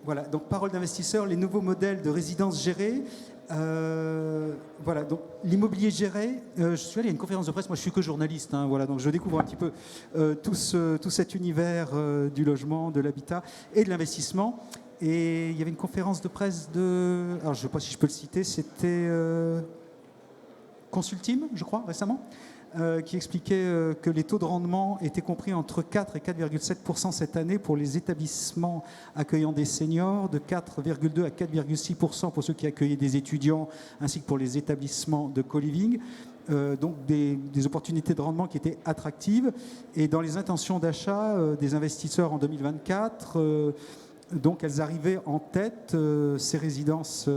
Voilà, donc parole d'investisseur, les nouveaux modèles de résidence gérée. Voilà, donc l'immobilier géré. Je suis allé à une conférence de presse, moi je suis que journaliste, hein, voilà, donc je découvre un petit peu tout cet univers du logement, de l'habitat et de l'investissement. Et il y avait une conférence de presse de. Alors je ne sais pas si je peux le citer, c'était Consultim, je crois, récemment. Qui expliquait que les taux de rendement étaient compris entre 4 et 4,7% cette année pour les établissements accueillant des seniors, de 4,2 à 4,6% pour ceux qui accueillaient des étudiants, ainsi que pour les établissements de co-living. Donc des opportunités de rendement qui étaient attractives. Et dans les intentions d'achat des investisseurs en 2024, donc elles arrivaient en tête, ces résidences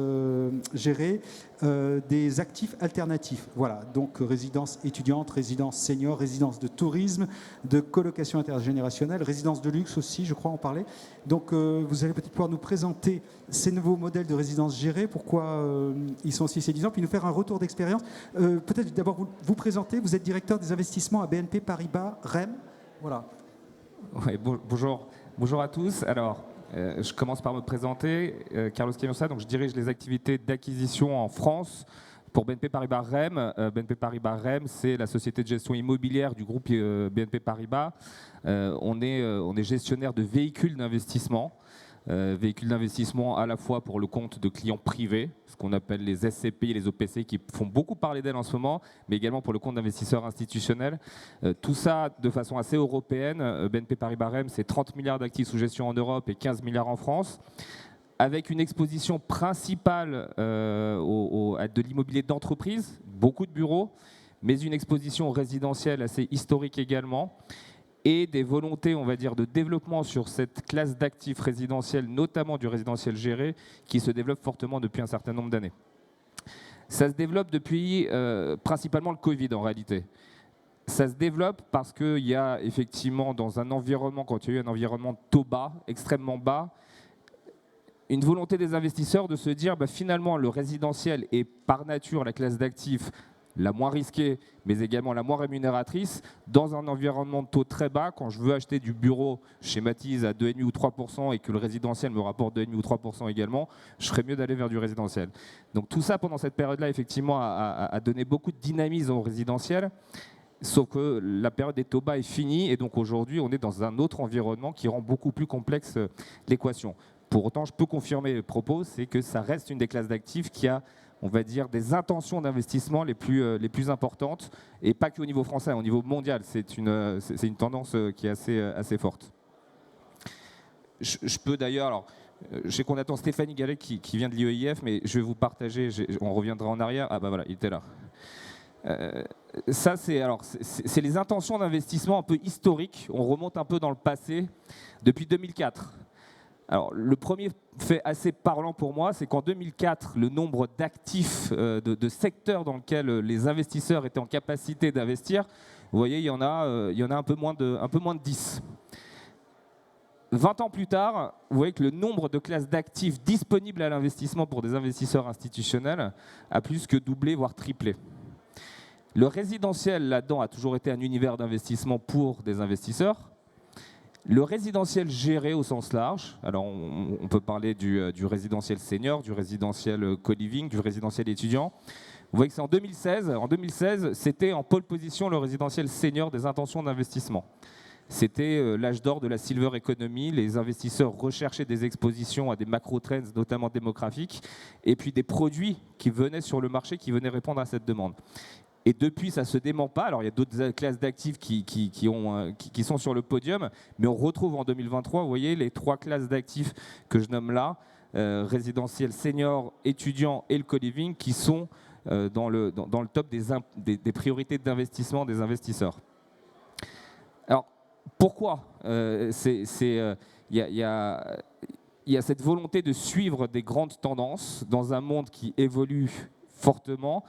gérées, des actifs alternatifs. Voilà, donc résidence étudiante, résidence senior, résidence de tourisme, de colocation intergénérationnelle, résidence de luxe aussi, je crois en parler. Donc vous allez peut-être pouvoir nous présenter ces nouveaux modèles de résidence gérée, pourquoi ils sont aussi séduisants, puis nous faire un retour d'expérience. Peut-être d'abord vous présenter, vous êtes directeur des investissements à BNP Paribas, REM. Voilà. Ouais, bonjour à tous. Alors, je commence par me présenter, Carlos Cañosa, donc je dirige les activités d'acquisition en France pour BNP Paribas REM. BNP Paribas REM, c'est la société de gestion immobilière du groupe BNP Paribas. On est gestionnaire de véhicules d'investissement. Véhicules d'investissement à la fois pour le compte de clients privés, ce qu'on appelle les SCPI et les OPC qui font beaucoup parler d'elles en ce moment, mais également pour le compte d'investisseurs institutionnels. Tout ça de façon assez européenne. BNP Paribas REM, c'est 30 milliards d'actifs sous gestion en Europe et 15 milliards en France, avec une exposition principale à de l'immobilier d'entreprise, beaucoup de bureaux, mais une exposition résidentielle assez historique également, et des volontés, on va dire, de développement sur cette classe d'actifs résidentiels, notamment du résidentiel géré, qui se développe fortement depuis un certain nombre d'années. Ça se développe depuis principalement le Covid en réalité. Ça se développe parce qu'il y a effectivement dans un environnement, quand il y a eu un environnement de taux bas, extrêmement bas, une volonté des investisseurs de se dire finalement le résidentiel est par nature la classe d'actifs la moins risquée, mais également la moins rémunératrice, dans un environnement de taux très bas. Quand je veux acheter du bureau, je schématise à 2,5 ou 3%, et que le résidentiel me rapporte 2,5 ou 3% également, je ferais mieux d'aller vers du résidentiel. Donc tout ça, pendant cette période-là, effectivement, a donné beaucoup de dynamisme au résidentiel, sauf que la période des taux bas est finie, et donc aujourd'hui, on est dans un autre environnement qui rend beaucoup plus complexe l'équation. Pour autant, je peux confirmer le propos, c'est que ça reste une des classes d'actifs qui a, on va dire, des intentions d'investissement les plus importantes, et pas qu'au niveau français, au niveau mondial. C'est une tendance qui est assez forte. Je peux d'ailleurs, alors, je sais qu'on attend Stéphanie Gallet qui vient de l'IEIF, mais je vais vous partager, on reviendra en arrière. Ah bah voilà, il était là. Ça, c'est les intentions d'investissement un peu historiques. On remonte un peu dans le passé, depuis 2004. Alors, le premier fait assez parlant pour moi, c'est qu'en 2004, le nombre d'actifs de secteurs dans lesquels les investisseurs étaient en capacité d'investir, vous voyez, il y en a un peu moins de 10. 20 ans plus tard, vous voyez que le nombre de classes d'actifs disponibles à l'investissement pour des investisseurs institutionnels a plus que doublé, voire triplé. Le résidentiel, là-dedans, a toujours été un univers d'investissement pour des investisseurs. Le résidentiel géré au sens large, alors on peut parler du résidentiel senior, du résidentiel co-living, du résidentiel étudiant. Vous voyez que c'est en 2016. En 2016, c'était en pole position le résidentiel senior des intentions d'investissement. C'était l'âge d'or de la silver economy. Les investisseurs recherchaient des expositions à des macro-trends, notamment démographiques, et puis des produits qui venaient sur le marché, qui venaient répondre à cette demande. Et depuis, ça ne se dément pas. Alors, il y a d'autres classes d'actifs qui sont sur le podium, mais on retrouve en 2023, vous voyez, les 3 classes d'actifs que je nomme là, résidentiel senior, étudiant et le co-living, qui sont dans le top des priorités d'investissement des investisseurs. Alors, pourquoi il y a cette volonté de suivre des grandes tendances dans un monde qui évolue fortement,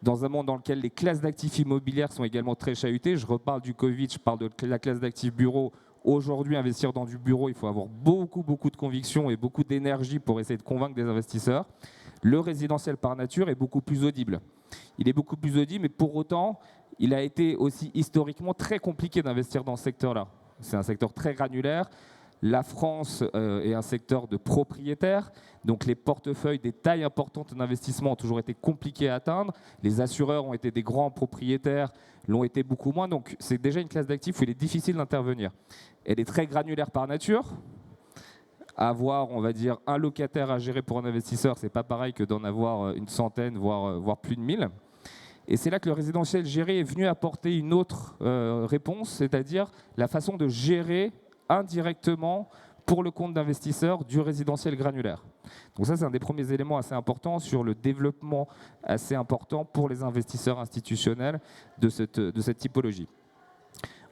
dans un monde dans lequel les classes d'actifs immobilières sont également très chahutées. Je reparle du Covid, je parle de la classe d'actifs bureau. Aujourd'hui, investir dans du bureau, il faut avoir beaucoup de conviction et beaucoup d'énergie pour essayer de convaincre des investisseurs. Le résidentiel, par nature, est beaucoup plus audible. Il est beaucoup plus audible, mais pour autant, il a été aussi historiquement très compliqué d'investir dans ce secteur-là. C'est un secteur très granulaire. la France est un secteur de propriétaires, donc les portefeuilles des tailles importantes d'investissement ont toujours été compliqués à atteindre. Les assureurs ont été des grands propriétaires, l'ont été beaucoup moins. Donc c'est déjà une classe d'actifs où il est difficile d'intervenir. Elle est très granulaire par nature. Avoir, on va dire, un locataire à gérer pour un investisseur, c'est pas pareil que d'en avoir une centaine, voire plus de 1000. Et c'est là que le résidentiel géré est venu apporter une autre réponse, c'est-à-dire la façon de gérer indirectement pour le compte d'investisseurs du résidentiel granulaire. Donc ça, c'est un des premiers éléments assez importants sur le développement assez important pour les investisseurs institutionnels de cette typologie.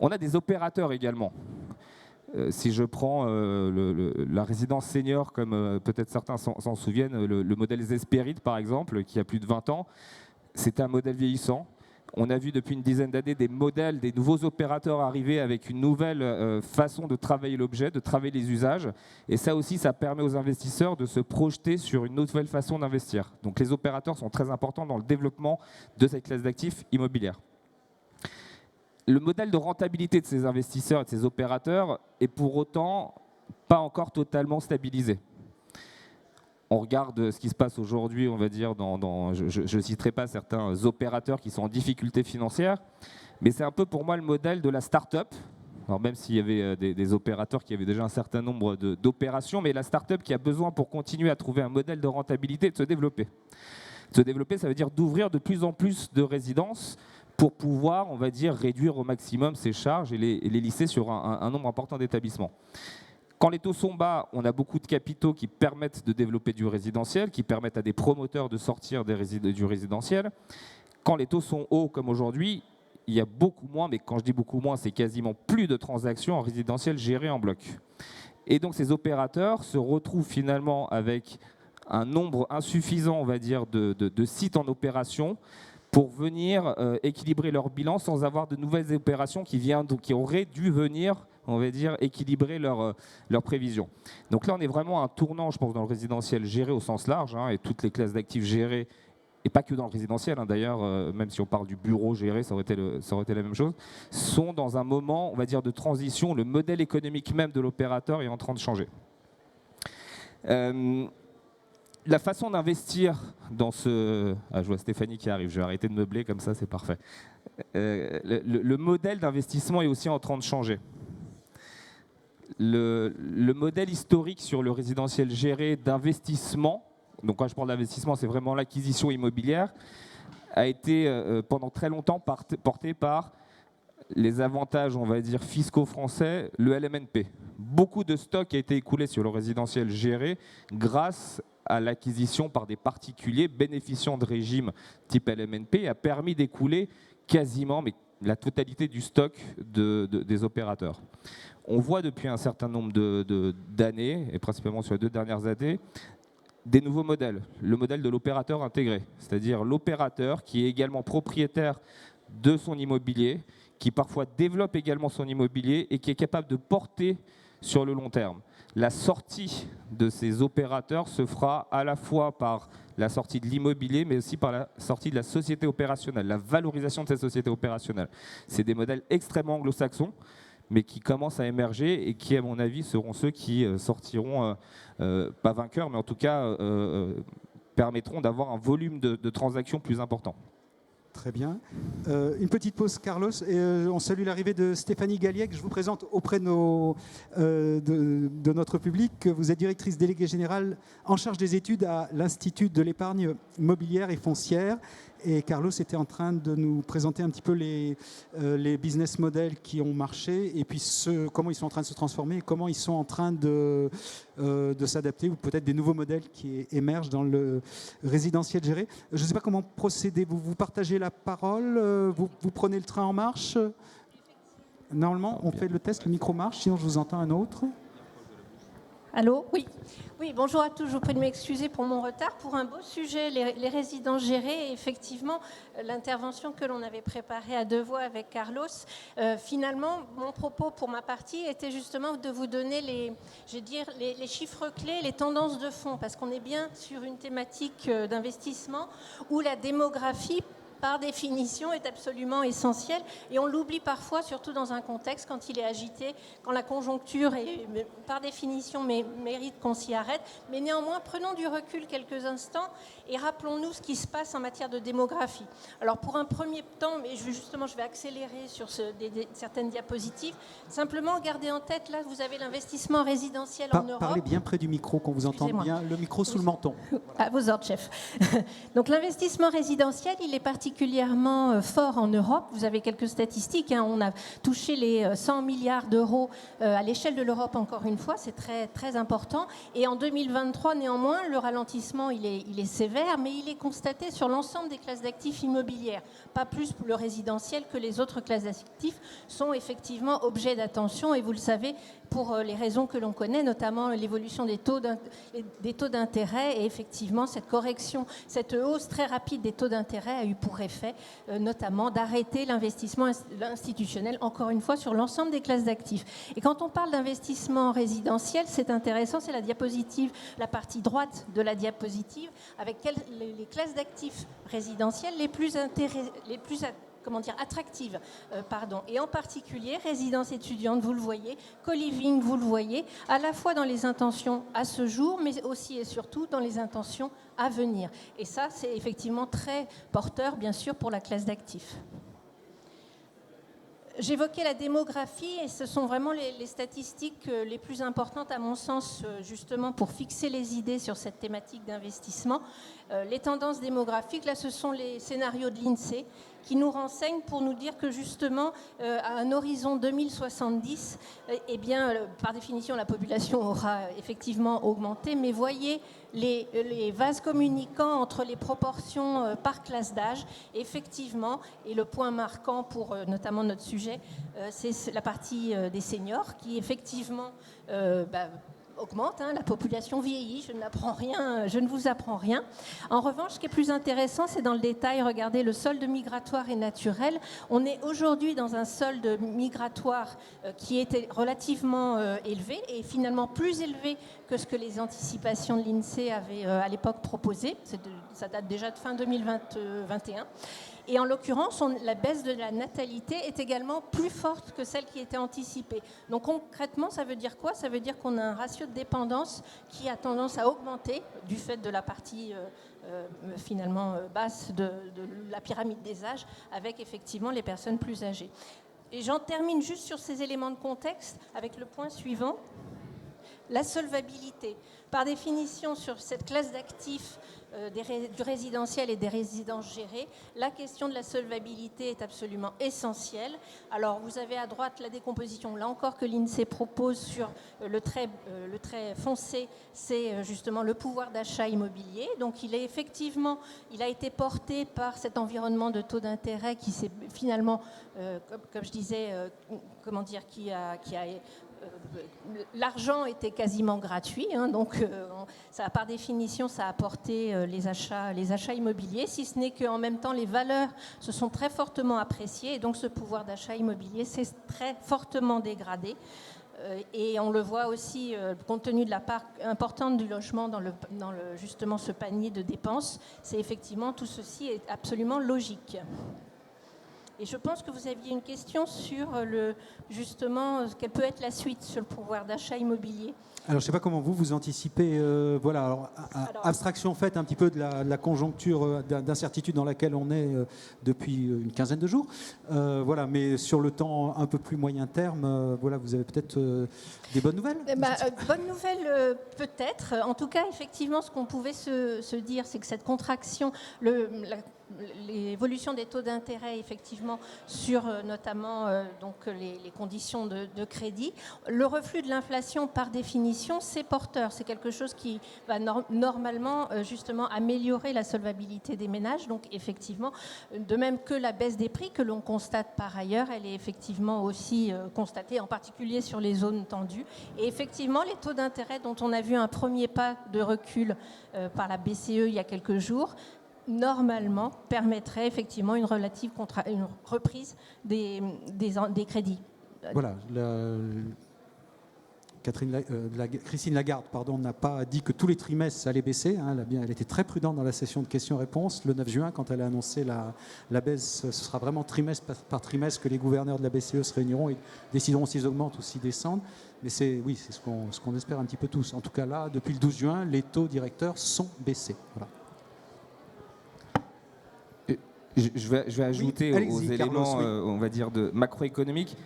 On a des opérateurs également. Si je prends la résidence senior, comme peut-être certains s'en souviennent, le modèle Zesperit par exemple, qui a plus de 20 ans, c'est un modèle vieillissant. On a vu depuis une dizaine d'années des modèles, des nouveaux opérateurs arriver avec une nouvelle façon de travailler l'objet, de travailler les usages. Et ça aussi, ça permet aux investisseurs de se projeter sur une nouvelle façon d'investir. Donc les opérateurs sont très importants dans le développement de cette classe d'actifs immobilières. Le modèle de rentabilité de ces investisseurs et de ces opérateurs est pour autant pas encore totalement stabilisé. On regarde ce qui se passe aujourd'hui, on va dire, je ne citerai pas certains opérateurs qui sont en difficulté financière, mais c'est un peu pour moi le modèle de la start-up. Alors même s'il y avait des opérateurs qui avaient déjà un certain nombre d'opérations, mais la start-up qui a besoin pour continuer à trouver un modèle de rentabilité de se développer. Se développer, ça veut dire d'ouvrir de plus en plus de résidences pour pouvoir, on va dire, réduire au maximum ses charges et les lisser sur un nombre important d'établissements. Quand les taux sont bas, on a beaucoup de capitaux qui permettent de développer du résidentiel, qui permettent à des promoteurs de sortir du résidentiel. Quand les taux sont hauts, comme aujourd'hui, il y a beaucoup moins, mais quand je dis beaucoup moins, c'est quasiment plus de transactions en résidentiel gérées en bloc. Et donc ces opérateurs se retrouvent finalement avec un nombre insuffisant, on va dire, de sites en opération pour venir équilibrer leur bilan sans avoir de nouvelles opérations qui auraient dû venir, on va dire, équilibrer leurs prévisions. Donc là, on est vraiment à un tournant, je pense, dans le résidentiel géré au sens large, et toutes les classes d'actifs gérées, et pas que dans le résidentiel, d'ailleurs, même si on parle du bureau géré, ça aurait été la même chose, sont dans un moment, on va dire, de transition. Le modèle économique même de l'opérateur est en train de changer. La façon d'investir dans ce... Ah, je vois Stéphanie qui arrive, je vais arrêter de meubler comme ça, c'est parfait. Le modèle d'investissement est aussi en train de changer. Le modèle historique sur le résidentiel géré d'investissement, donc quand je parle d'investissement, c'est vraiment l'acquisition immobilière, a été pendant très longtemps porté par les avantages, on va dire, fiscaux français, le LMNP. Beaucoup de stock a été écoulé sur le résidentiel géré grâce à l'acquisition par des particuliers bénéficiant de régimes type LMNP a permis d'écouler quasiment la totalité du stock des opérateurs. On voit depuis un certain nombre d'années, et principalement sur les 2 dernières années, des nouveaux modèles. Le modèle de l'opérateur intégré, c'est-à-dire l'opérateur qui est également propriétaire de son immobilier, qui parfois développe également son immobilier et qui est capable de porter sur le long terme. La sortie de ces opérateurs se fera à la fois par la sortie de l'immobilier, mais aussi par la sortie de la société opérationnelle, la valorisation de cette société opérationnelle. C'est des modèles extrêmement anglo-saxons, mais qui commencent à émerger et qui, à mon avis, seront ceux qui sortiront, pas vainqueurs, mais en tout cas permettront d'avoir un volume de transactions plus important. Très bien. Une petite pause, Carlos. Et, on salue l'arrivée de Stéphanie Galliec. Je vous présente auprès de notre public. Vous êtes directrice déléguée générale en charge des études à l'Institut de l'épargne mobilière et foncière. Et Carlos était en train de nous présenter un petit peu les business models qui ont marché et puis comment ils sont en train de se transformer et comment ils sont en train de s'adapter, ou peut-être des nouveaux modèles qui émergent dans le résidentiel géré. Je ne sais pas comment procéder. Vous partagez la parole, vous prenez le train en marche. Normalement, on fait le test, le micro marche, sinon je vous entends un autre. Allô ? Oui, bonjour à tous. Je vous prie de m'excuser pour mon retard. Pour un beau sujet, les résidences gérées, et effectivement, l'intervention que l'on avait préparée à 2 voix avec Carlos, finalement, mon propos pour ma partie était justement de vous donner les chiffres clés, les tendances de fond, parce qu'on est bien sur une thématique d'investissement où la démographie par définition, est absolument essentiel. Et on l'oublie parfois, surtout dans un contexte quand il est agité, quand la conjoncture, est, par définition, mérite qu'on s'y arrête. Mais néanmoins, prenons du recul quelques instants et rappelons-nous ce qui se passe en matière de démographie. Alors, pour un premier temps, mais justement, je vais accélérer sur certaines diapositives. Simplement, gardez en tête, là, vous avez l'investissement résidentiel en Europe. Parlez bien près du micro, qu'on vous entende bien. Le micro sous le menton. À vos ordres, chef. Donc, l'investissement résidentiel, il est particulièrement fort en Europe. Vous avez quelques statistiques. On a touché les 100 milliards d'euros à l'échelle de l'Europe, encore une fois. C'est très, très important. Et en 2023, néanmoins, le ralentissement, il est sévère, mais il est constaté sur l'ensemble des classes d'actifs immobilières. Pas plus pour le résidentiel que les autres classes d'actifs sont effectivement objet d'attention. Et vous le savez, pour les raisons que l'on connaît, notamment l'évolution des taux d'intérêt. Et effectivement, cette correction, cette hausse très rapide des taux d'intérêt a eu pour effet notamment d'arrêter l'investissement institutionnel, encore une fois, sur l'ensemble des classes d'actifs. Et quand on parle d'investissement résidentiel, c'est intéressant, c'est la diapositive, la partie droite de la diapositive, avec les classes d'actifs résidentielles les plus attractives. Et en particulier, résidence étudiante, vous le voyez, co-living, vous le voyez, à la fois dans les intentions à ce jour, mais aussi et surtout dans les intentions à venir. Et ça, c'est effectivement très porteur, bien sûr, pour la classe d'actifs. J'évoquais la démographie et ce sont vraiment les statistiques les plus importantes à mon sens justement pour fixer les idées sur cette thématique d'investissement. Les tendances démographiques, là ce sont les scénarios de l'INSEE qui nous renseignent pour nous dire que justement à un horizon 2070, par définition la population aura effectivement augmenté, mais voyez les vases communicants entre les proportions par classe d'âge. Effectivement, et le point marquant pour notamment notre sujet, c'est la partie des seniors qui effectivement augmente, la population vieillit, je ne vous apprends rien. En revanche, ce qui est plus intéressant, c'est dans le détail, regardez le solde migratoire et naturel. On est aujourd'hui dans un solde migratoire qui était relativement élevé et finalement plus élevé que ce que les anticipations de l'INSEE avaient à l'époque proposé. Ça date déjà de fin 2021. Et en l'occurrence, la baisse de la natalité est également plus forte que celle qui était anticipée. Donc concrètement, ça veut dire quoi ? Ça veut dire qu'on a un ratio de dépendance qui a tendance à augmenter du fait de la partie finalement basse de la pyramide des âges, avec effectivement les personnes plus âgées. Et j'en termine juste sur ces éléments de contexte avec le point suivant. La solvabilité. Par définition, sur cette classe d'actifs du résidentiel et des résidences gérées, la question de la solvabilité est absolument essentielle. Alors, vous avez à droite la décomposition, là encore, que l'INSEE propose sur le trait foncé, c'est justement le pouvoir d'achat immobilier. Donc, il a été porté par cet environnement de taux d'intérêt qui s'est finalement, comme je disais, l'argent était quasiment gratuit, donc ça, par définition, ça a apporté les achats immobiliers, si ce n'est qu'en même temps, les valeurs se sont très fortement appréciées et donc ce pouvoir d'achat immobilier s'est très fortement dégradé. Et on le voit aussi, compte tenu de la part importante du logement dans justement ce panier de dépenses, c'est effectivement, tout ceci est absolument logique. Et je pense que vous aviez une question sur justement quelle peut être la suite sur le pouvoir d'achat immobilier. Alors, je ne sais pas comment vous anticipez, abstraction faite un petit peu de la conjoncture d'incertitude dans laquelle on est depuis une quinzaine de jours. Mais sur le temps un peu plus moyen terme, vous avez peut-être des bonnes nouvelles. Bonnes nouvelles, peut-être. En tout cas, effectivement, ce qu'on pouvait se dire, c'est que cette contraction, l'évolution des taux d'intérêt, effectivement, sur notamment les conditions de crédit, le reflux de l'inflation, par définition, c'est porteur. C'est quelque chose qui va normalement, justement, améliorer la solvabilité des ménages. Donc, effectivement, de même que la baisse des prix que l'on constate par ailleurs, elle est effectivement aussi constatée, en particulier sur les zones tendues. Et effectivement, les taux d'intérêt dont on a vu un premier pas de recul par la BCE il y a quelques jours, normalement, permettrait effectivement une reprise des crédits. Voilà. Christine Lagarde n'a pas dit que tous les trimestres ça allait baisser. Hein, elle était très prudente dans la session de questions-réponses le 9 juin quand elle a annoncé la baisse. Ce sera vraiment trimestre par trimestre que les gouverneurs de la BCE se réuniront et décideront s'ils augmentent ou s'ils descendent. Mais c'est ce qu'on espère un petit peu tous. En tout cas là, depuis le 12 juin, les taux directeurs sont baissés. Voilà. Je vais ajouter aux éléments, on va dire, de macroéconomiques.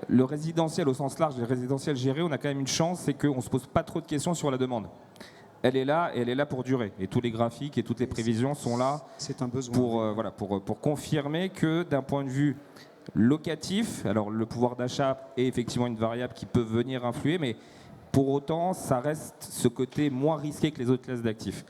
Le résidentiel au sens large, le résidentiel géré, on a quand même une chance, c'est qu'on ne se pose pas trop de questions sur la demande. Elle est là et elle est là pour durer. Et tous les graphiques et toutes les prévisions sont là pour confirmer que d'un point de vue locatif, alors le pouvoir d'achat est effectivement une variable qui peut venir influer, mais pour autant, ça reste ce côté moins risqué que les autres classes d'actifs.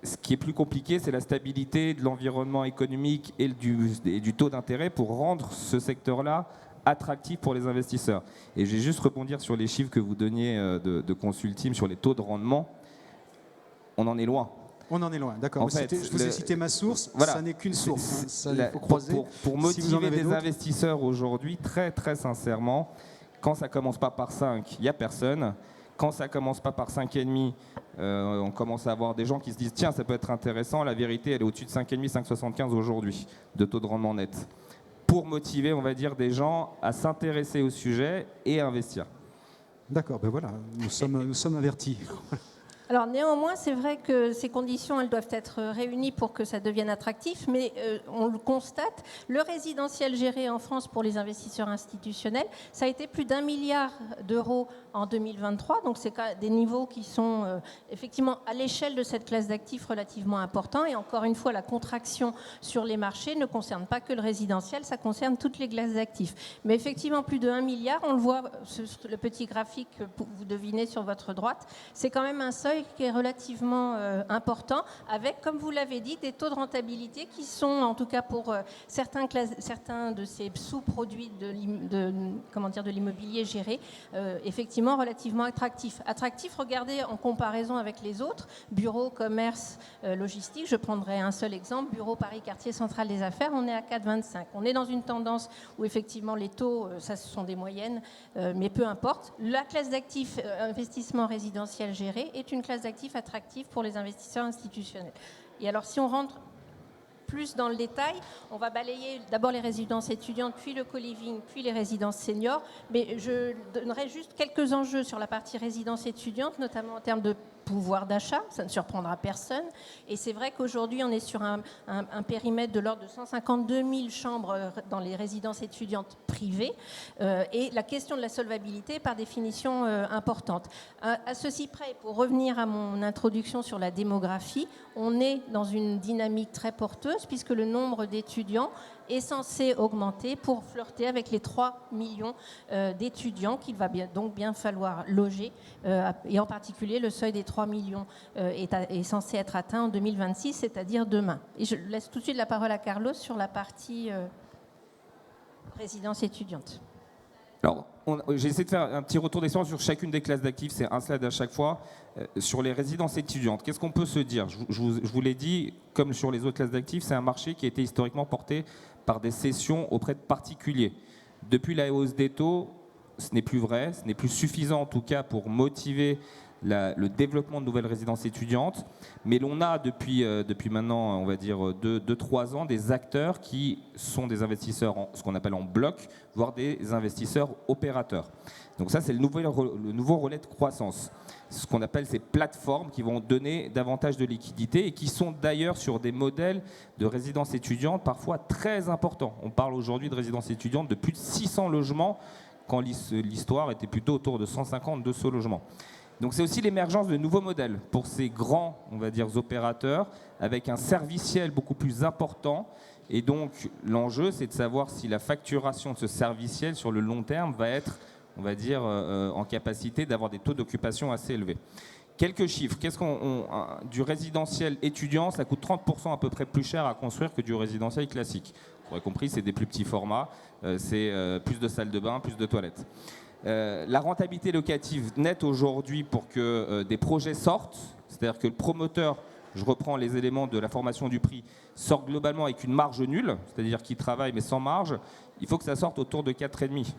Ce qui est plus compliqué, c'est la stabilité de l'environnement économique et du taux d'intérêt pour rendre ce secteur-là attractif pour les investisseurs. Et je vais juste rebondir sur les chiffres que vous donniez de Consultim sur les taux de rendement. On en est loin. On en est loin, d'accord. Je vous ai cité ma source, voilà, ça n'est qu'une source. Ça, il faut croiser. Pour motiver des investisseurs aujourd'hui, très très sincèrement, quand ça ne commence pas par 5, il n'y a personne. Quand ça ne commence pas par 5,5, on commence à avoir des gens qui se disent « Tiens, ça peut être intéressant ». La vérité, elle est au-dessus de 5,5, 5,75 aujourd'hui de taux de rendement net. Pour motiver, on va dire, des gens à s'intéresser au sujet et à investir. D'accord, ben voilà, nous sommes avertis. Alors néanmoins, c'est vrai que ces conditions, elles doivent être réunies pour que ça devienne attractif, mais on le constate, le résidentiel géré en France pour les investisseurs institutionnels, ça a été plus d'1 milliard d'euros en 2023, donc c'est des niveaux qui sont effectivement à l'échelle de cette classe d'actifs relativement importants, et encore une fois, la contraction sur les marchés ne concerne pas que le résidentiel, ça concerne toutes les classes d'actifs. Mais effectivement, plus de 1 milliard, on le voit, le petit graphique que vous devinez sur votre droite, c'est quand même un seuil qui est relativement important, avec, comme vous l'avez dit, des taux de rentabilité qui sont, en tout cas pour certains de ces sous-produits de l'immobilier géré, effectivement relativement attractifs. Attractifs, regardez en comparaison avec les autres, bureaux, commerce, logistique, je prendrai un seul exemple, bureau Paris, quartier central des affaires, on est à 4,25. On est dans une tendance où effectivement les taux, ça ce sont des moyennes, mais peu importe. La classe d'actifs investissement résidentiel géré est une classe d'actifs attractifs pour les investisseurs institutionnels. Et alors, si on rentre plus dans le détail, on va balayer d'abord les résidences étudiantes, puis le co-living, puis les résidences seniors. Mais je donnerai juste quelques enjeux sur la partie résidence étudiante, notamment en termes de pouvoir d'achat, ça ne surprendra personne. Et c'est vrai qu'aujourd'hui, on est sur un périmètre de l'ordre de 152 000 chambres dans les résidences étudiantes privées. Et la question de la solvabilité est par définition importante. À ceci près, pour revenir à mon introduction sur la démographie, on est dans une dynamique très porteuse puisque le nombre d'étudiants est censé augmenter pour flirter avec les 3 millions d'étudiants qu'il va donc bien falloir loger. Et en particulier, le seuil des 3 millions est censé être atteint en 2026, c'est-à-dire demain. Et je laisse tout de suite la parole à Carlos sur la partie résidence étudiante. Alors, j'ai essayé de faire un petit retour d'expérience sur chacune des classes d'actifs, c'est un slide à chaque fois. Sur les résidences étudiantes, qu'est-ce qu'on peut se dire ? Je vous l'ai dit, comme sur les autres classes d'actifs, c'est un marché qui a été historiquement porté par des cessions auprès de particuliers. Depuis la hausse des taux, ce n'est plus vrai, ce n'est plus suffisant en tout cas pour motiver le développement de nouvelles résidences étudiantes, mais l'on a depuis maintenant, on va dire 2-3 ans, des acteurs qui sont des investisseurs, ce qu'on appelle en bloc, voire des investisseurs opérateurs. Donc ça, c'est le nouveau relais de croissance. Ce qu'on appelle ces plateformes qui vont donner davantage de liquidités et qui sont d'ailleurs sur des modèles de résidences étudiantes parfois très importants. On parle aujourd'hui de résidences étudiantes de plus de 600 logements, quand l'histoire était plutôt autour de 150-200 logements. Donc c'est aussi l'émergence de nouveaux modèles pour ces grands, on va dire, opérateurs, avec un serviciel beaucoup plus important. Et donc l'enjeu, c'est de savoir si la facturation de ce serviciel sur le long terme va être, on va dire, en capacité d'avoir des taux d'occupation assez élevés. Quelques chiffres. Du résidentiel étudiant, ça coûte 30% à peu près plus cher à construire que du résidentiel classique. Vous aurez compris, c'est des plus petits formats, c'est plus de salles de bain, plus de toilettes. La rentabilité locative nette aujourd'hui pour que des projets sortent, c'est-à-dire que le promoteur, je reprends les éléments de la formation du prix, sort globalement avec une marge nulle, c'est-à-dire qu'il travaille mais sans marge, il faut que ça sorte autour de 4,5.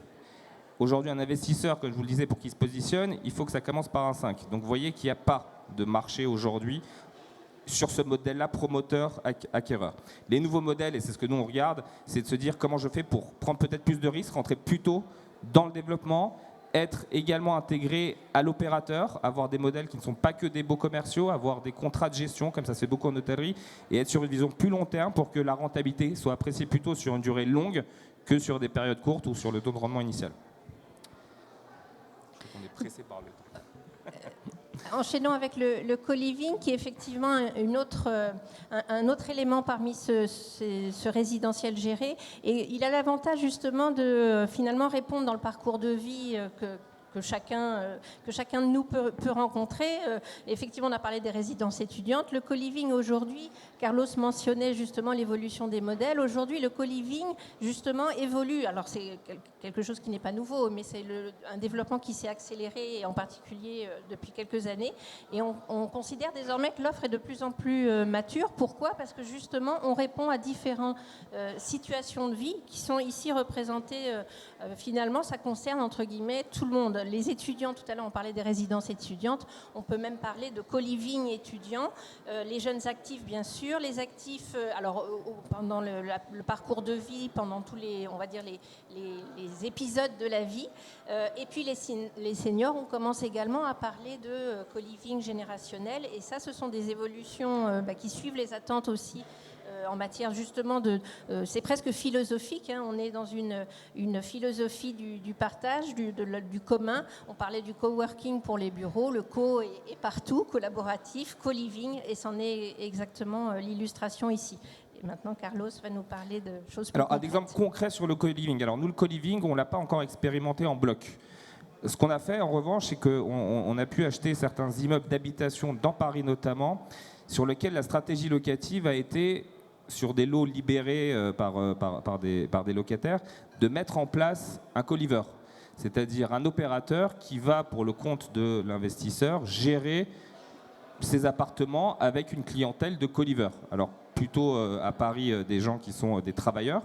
Aujourd'hui, un investisseur, comme je vous le disais, pour qu'il se positionne, il faut que ça commence par un 5. Donc vous voyez qu'il n'y a pas de marché aujourd'hui sur ce modèle-là, promoteur-acquéreur. Les nouveaux modèles, et c'est ce que nous on regarde, c'est de se dire comment je fais pour prendre peut-être plus de risques, rentrer plus tôt dans le développement, être également intégré à l'opérateur, avoir des modèles qui ne sont pas que des baux commerciaux, avoir des contrats de gestion, comme ça se fait beaucoup en hôtellerie, et être sur une vision plus long terme pour que la rentabilité soit appréciée plutôt sur une durée longue que sur des périodes courtes ou sur le taux de rendement initial. Je crois qu'on est pressé par le temps. Enchaînons avec le co-living, qui est effectivement un autre élément parmi ce résidentiel géré. Et il a l'avantage justement de finalement répondre dans le parcours de vie que chacun de nous peut rencontrer. Effectivement, on a parlé des résidences étudiantes. Le co-living aujourd'hui, Carlos mentionnait justement l'évolution des modèles. Aujourd'hui, le co-living, justement, évolue. Alors, c'est quelque chose qui n'est pas nouveau, mais c'est un développement qui s'est accéléré, et en particulier depuis quelques années. Et on considère désormais que l'offre est de plus en plus mature. Pourquoi ? Parce que justement, on répond à différentes situations de vie qui sont ici représentées. Finalement, ça concerne, entre guillemets, tout le monde. Les étudiants, tout à l'heure, on parlait des résidences étudiantes. On peut même parler de co-living étudiants. Les jeunes actifs, bien sûr. Les actifs, pendant le parcours de vie, pendant tous les, on va dire, les épisodes de la vie. Et puis les seniors, on commence également à parler de co-living générationnel. Et ça, ce sont des évolutions qui suivent les attentes aussi en matière justement c'est presque philosophique, hein. On est dans une philosophie du partage, du commun. On parlait du coworking pour les bureaux, le co est partout, collaboratif, co-living, et c'en est exactement l'illustration ici. Et maintenant, Carlos va nous parler de choses plus Alors, concrètes. un exemple concret sur le co-living. Alors, nous, le co-living, on ne l'a pas encore expérimenté en bloc. Ce qu'on a fait, en revanche, c'est qu'on a pu acheter certains immeubles d'habitation, dans Paris notamment, sur lesquels la stratégie locative a été, sur des lots libérés par des locataires, de mettre en place un co-liver, c'est-à-dire un opérateur qui va, pour le compte de l'investisseur, gérer ses appartements avec une clientèle de co-liver. Alors, plutôt à Paris, des gens qui sont des travailleurs.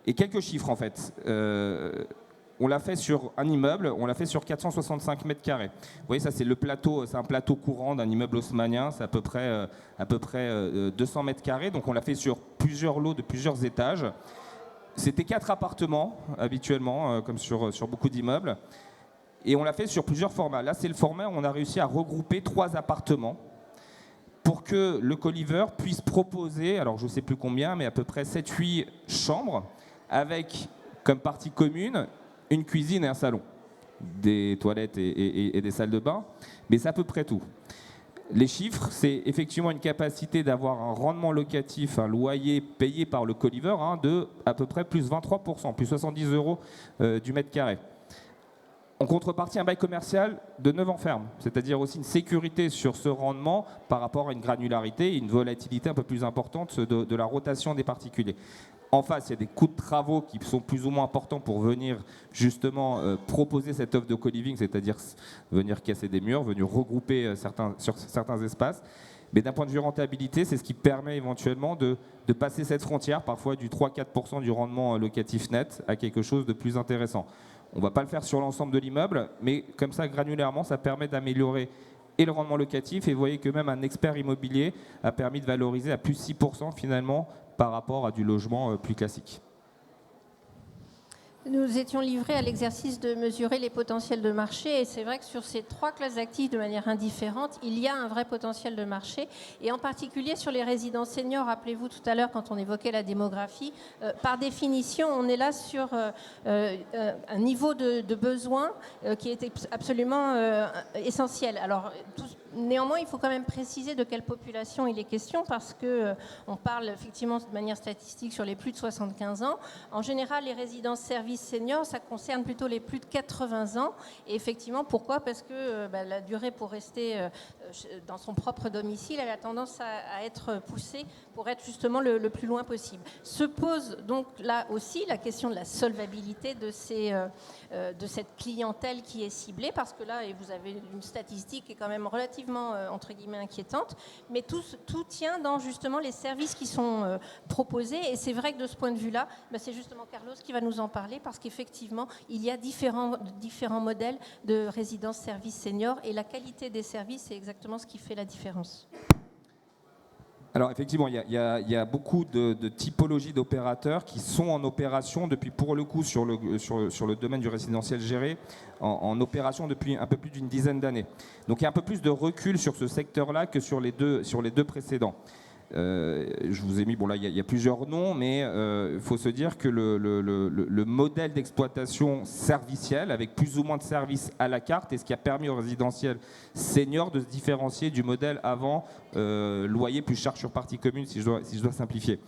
Et quelques chiffres, en fait. On l'a fait sur un immeuble, on l'a fait sur 465 mètres carrés. Vous voyez, ça c'est le plateau, c'est un plateau courant d'un immeuble haussmannien, c'est à peu près 200 mètres carrés. Donc on l'a fait sur plusieurs lots de plusieurs étages. C'était 4 appartements habituellement, comme sur beaucoup d'immeubles. Et on l'a fait sur plusieurs formats. Là, c'est le format où on a réussi à regrouper 3 appartements pour que le co-liver puisse proposer, alors je ne sais plus combien, mais à peu près 7-8 chambres avec comme partie commune une cuisine et un salon, des toilettes et des salles de bain, mais c'est à peu près tout. Les chiffres, c'est effectivement une capacité d'avoir un rendement locatif, un loyer payé par le co-liver de à peu près plus 23%, plus 70 € du mètre carré. En contrepartie, un bail commercial de 9 ans ferme, c'est-à-dire aussi une sécurité sur ce rendement par rapport à une granularité et une volatilité un peu plus importante de la rotation des particuliers. En face, il y a des coûts de travaux qui sont plus ou moins importants pour venir justement proposer cette offre de co-living, c'est-à-dire venir casser des murs, venir regrouper sur certains espaces. Mais d'un point de vue rentabilité, c'est ce qui permet éventuellement de passer cette frontière, parfois du 3-4% du rendement locatif net, à quelque chose de plus intéressant. On ne va pas le faire sur l'ensemble de l'immeuble, mais comme ça, granulairement, ça permet d'améliorer et le rendement locatif. Et vous voyez que même un expert immobilier a permis de valoriser à plus 6% finalement par rapport à du logement plus classique. Nous étions livrés à l'exercice de mesurer les potentiels de marché, et c'est vrai que sur ces 3 classes d'actifs de manière indifférente, il y a un vrai potentiel de marché, et en particulier sur les résidences seniors. Rappelez-vous tout à l'heure quand on évoquait la démographie, par définition on est là sur un niveau de besoin qui est absolument essentiel. Alors néanmoins, il faut quand même préciser de quelle population il est question, parce qu'on parle effectivement de manière statistique sur les plus de 75 ans. En général, les résidences services seniors, ça concerne plutôt les plus de 80 ans. Et effectivement, pourquoi ? Parce que la durée pour rester dans son propre domicile, elle a tendance à être poussée pour être justement le plus loin possible. Se pose donc là aussi la question de la solvabilité de cette clientèle qui est ciblée, parce que là, et vous avez une statistique qui est quand même relativement effectivement, entre guillemets, inquiétante, mais tout tient dans justement les services qui sont proposés. Et c'est vrai que de ce point de vue-là, c'est justement Carlos qui va nous en parler, parce qu'effectivement, il y a différents modèles de résidence-service senior, et la qualité des services, c'est exactement ce qui fait la différence. Alors effectivement, il y a beaucoup de typologies d'opérateurs qui sont en opération depuis, pour le coup, sur le domaine du résidentiel géré, en opération depuis un peu plus d'une dizaine d'années. Donc il y a un peu plus de recul sur ce secteur-là que sur les deux précédents. Je vous ai mis, bon là il y a plusieurs noms, mais il faut se dire que le modèle d'exploitation servicielle, avec plus ou moins de services à la carte, est ce qui a permis au résidentiel senior de se différencier du modèle avant loyer plus charge sur partie commune, si je dois simplifier.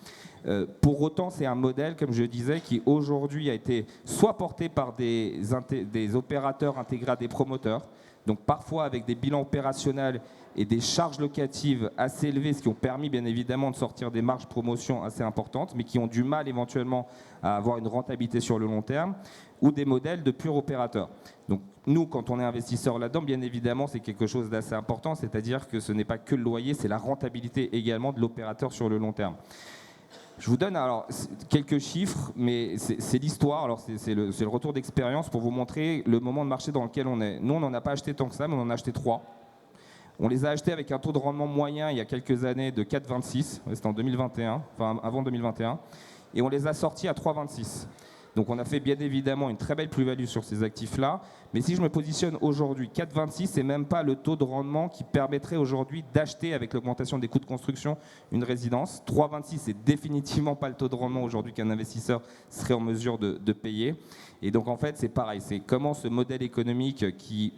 Pour autant, c'est un modèle, comme je disais, qui aujourd'hui a été soit porté par des opérateurs intégrés à des promoteurs, donc parfois avec des bilans opérationnels et des charges locatives assez élevées, ce qui ont permis bien évidemment de sortir des marges promotion assez importantes, mais qui ont du mal éventuellement à avoir une rentabilité sur le long terme, ou des modèles de purs opérateurs. Donc nous, quand on est investisseur là-dedans, bien évidemment, c'est quelque chose d'assez important, c'est-à-dire que ce n'est pas que le loyer, c'est la rentabilité également de l'opérateur sur le long terme. Je vous donne alors quelques chiffres, mais c'est l'histoire. Alors c'est le retour d'expérience pour vous montrer le moment de marché dans lequel on est. Nous, on n'en a pas acheté tant que ça, mais on en a acheté 3. On les a achetés avec un taux de rendement moyen il y a quelques années de 4,26. C'était en 2021, enfin avant 2021. Et on les a sortis à 3,26. Donc on a fait bien évidemment une très belle plus-value sur ces actifs-là. Mais si je me positionne aujourd'hui, 4,26, c'est même pas le taux de rendement qui permettrait aujourd'hui d'acheter, avec l'augmentation des coûts de construction, une résidence. 3,26, c'est définitivement pas le taux de rendement aujourd'hui qu'un investisseur serait en mesure de payer. Et donc en fait, c'est pareil. C'est comment ce modèle économique qui,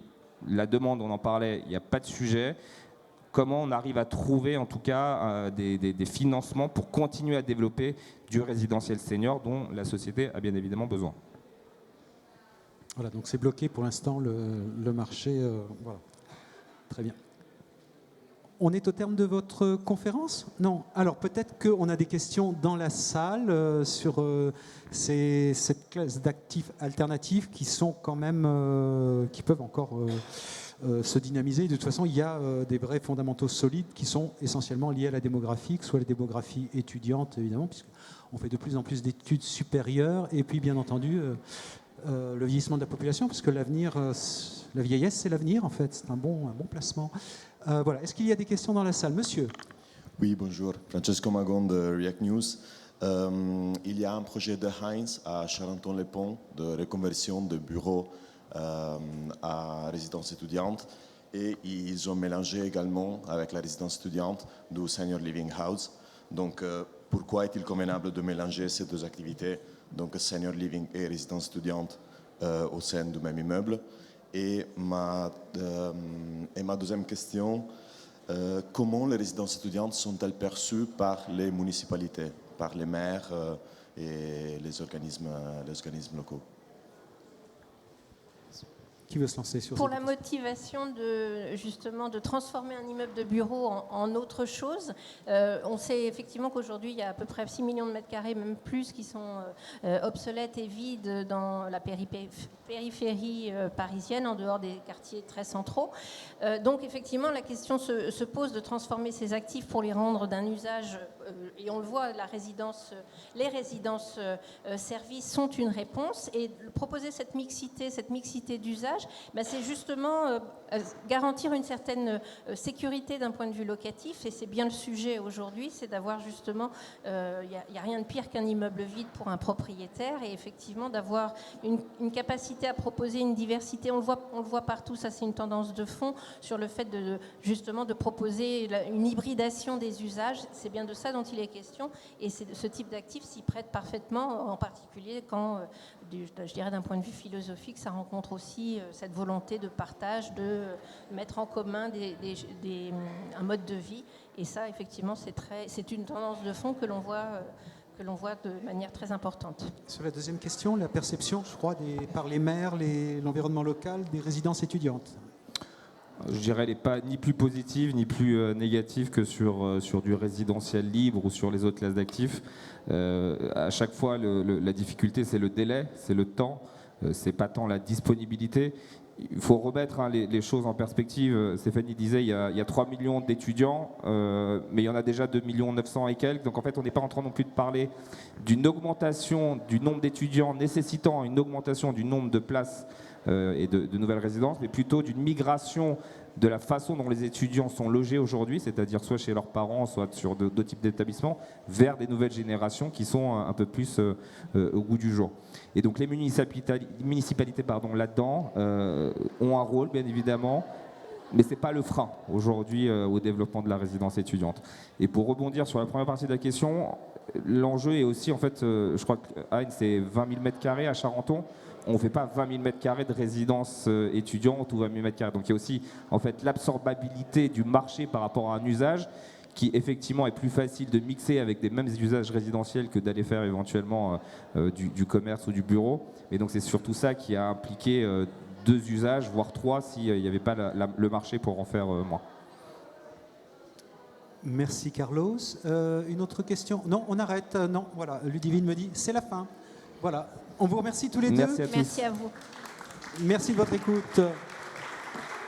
la demande, on en parlait, il n'y a pas de sujet. Comment on arrive à trouver en tout cas des financements pour continuer à développer du résidentiel senior dont la société a bien évidemment besoin. Voilà, donc c'est bloqué pour l'instant le marché. Voilà. Très bien. On est au terme de votre conférence ? Non. Alors peut-être qu'on a des questions dans la salle sur cette classe d'actifs alternatifs qui sont quand même, qui peuvent encore se dynamiser. De toute façon, il y a des vrais fondamentaux solides qui sont essentiellement liés à la démographie, que ce soit la démographie étudiante évidemment, puisqu'on fait de plus en plus d'études supérieures, et puis bien entendu le vieillissement de la population, parce que l'avenir, la vieillesse, c'est l'avenir en fait. C'est un bon placement. Voilà. Est-ce qu'il y a des questions dans la salle, monsieur ? Oui, bonjour. Francesco Magon de React News. Il y a un projet de Heinz à Charenton-les-Ponts de reconversion de bureaux à résidence étudiante, et ils ont mélangé également avec la résidence étudiante du Senior Living House. Donc, pourquoi est-il convenable de mélanger ces deux activités, donc Senior Living et résidence étudiante, au sein du même immeuble? Et ma deuxième question, comment les résidences étudiantes sont-elles perçues par les municipalités, par les maires et les organismes locaux? Qui veut se lancer sur Pour cette la question ? motivation de transformer un immeuble de bureau en autre chose, on sait effectivement qu'aujourd'hui, il y a à peu près 6 millions de mètres carrés, même plus, qui sont obsolètes et vides dans la périphérie parisienne, en dehors des quartiers très centraux. Donc effectivement, la question se pose de transformer ces actifs pour les rendre d'un usage, et on le voit, les résidences services sont une réponse, et proposer cette mixité d'usage, c'est justement garantir une certaine sécurité d'un point de vue locatif, et c'est bien le sujet aujourd'hui, c'est d'avoir justement, il n'y a rien de pire qu'un immeuble vide pour un propriétaire, et effectivement d'avoir une capacité à proposer une diversité. On le voit partout, ça c'est une tendance de fond sur le fait justement de proposer une hybridation des usages. C'est bien de ça dont il est question, et ce type d'actif s'y prête parfaitement, en particulier quand, je dirais d'un point de vue philosophique, ça rencontre aussi cette volonté de partage, de mettre en commun un mode de vie. Et ça, effectivement, c'est une tendance de fond que l'on voit de manière très importante. Sur la deuxième question, la perception, je crois, par les maires, l'environnement local des résidences étudiantes. Je dirais, elle n'est pas ni plus positive ni plus négative que sur du résidentiel libre ou sur les autres classes d'actifs. À chaque fois, la difficulté, c'est le délai, c'est le temps, c'est pas tant la disponibilité. il faut remettre les choses en perspective. Stéphanie disait il y a 3 millions d'étudiants, mais il y en a déjà 2 900 000 et quelques. Donc en fait, on n'est pas en train non plus de parler d'une augmentation du nombre d'étudiants nécessitant une augmentation du nombre de places et de nouvelles résidences, mais plutôt d'une migration de la façon dont les étudiants sont logés aujourd'hui, c'est-à-dire soit chez leurs parents, soit sur d'autres types d'établissements, vers des nouvelles générations qui sont un peu plus au goût du jour. Et donc les municipalités là-dedans ont un rôle, bien évidemment, mais ce n'est pas le frein aujourd'hui au développement de la résidence étudiante. Et pour rebondir sur la première partie de la question, l'enjeu est aussi, en fait, je crois que Heinz, c'est 20 000 m² à Charenton. On ne fait pas 20 000 m² de résidence étudiante ou 20 000 m². Donc il y a aussi en fait, l'absorbabilité du marché par rapport à un usage qui effectivement est plus facile de mixer avec des mêmes usages résidentiels que d'aller faire éventuellement du commerce ou du bureau. Et donc c'est surtout ça qui a impliqué 2 usages, voire 3, s'il n'y avait pas le marché pour en faire moins. Merci Carlos. Une autre question? Non, on arrête. Non, voilà, Ludivine me dit c'est la fin. Voilà. On vous remercie tous les deux. Merci à tous. Merci à vous. Merci de votre écoute.